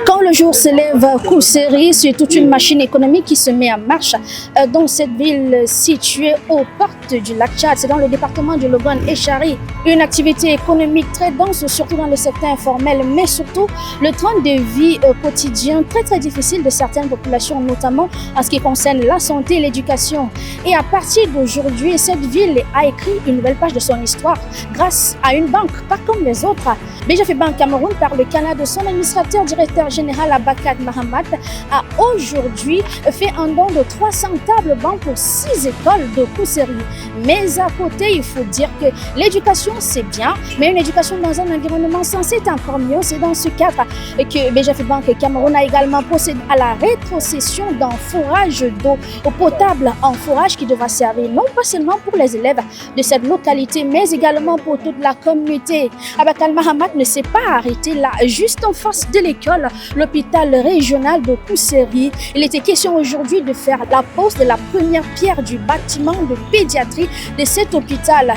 Quand le jour se lève, Kousséri, c'est toute une machine économique qui se met en marche dans cette ville située aux portes du lac Tchad. C'est dans le département de Logone et Chari. Une activité économique très dense, surtout dans le secteur informel, mais surtout le train de vie quotidien très difficile de certaines populations, notamment en ce qui concerne la santé et l'éducation. Et à partir d'aujourd'hui, cette ville a écrit une nouvelle page de son histoire grâce à une banque, pas comme les autres. BGF Bank Cameroun, par le canal de son administrateur directeur général Abakat Mahamat, a aujourd'hui fait un don de 300 tables bancs pour 6 écoles de Kousséri. Mais à côté, il faut dire que l'éducation, c'est bien, mais une éducation dans un environnement censé est encore mieux. C'est dans ce cadre que BGF Bank Cameroun a également procédé à la rétrocession d'un forage d'eau potable en forage qui devra servir non pas seulement pour les élèves de cette localité, mais également pour toute la communauté. Abakat Mahamat ne s'est pas arrêté là, juste en face de l'école, l'hôpital régional de Kousséri. Il était question aujourd'hui de faire la pose de la première pierre du bâtiment de pédiatrie de cet hôpital.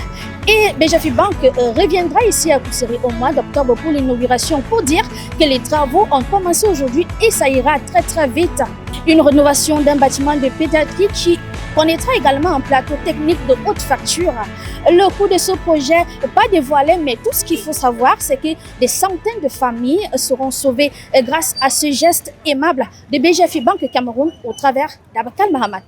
Et BGF Bank reviendra ici à Kousséri au mois d'octobre pour l'inauguration, pour dire que les travaux ont commencé aujourd'hui et ça ira très vite. Une rénovation d'un bâtiment de pédiatrie qui connaîtra également un plateau technique de haute facture. Le coût de ce projet, pas dévoilé, mais tout ce qu'il faut savoir, c'est que des centaines de familles seront sauvées grâce à ce geste aimable de BGF Bank Cameroun au travers d'Abakat Mahamat.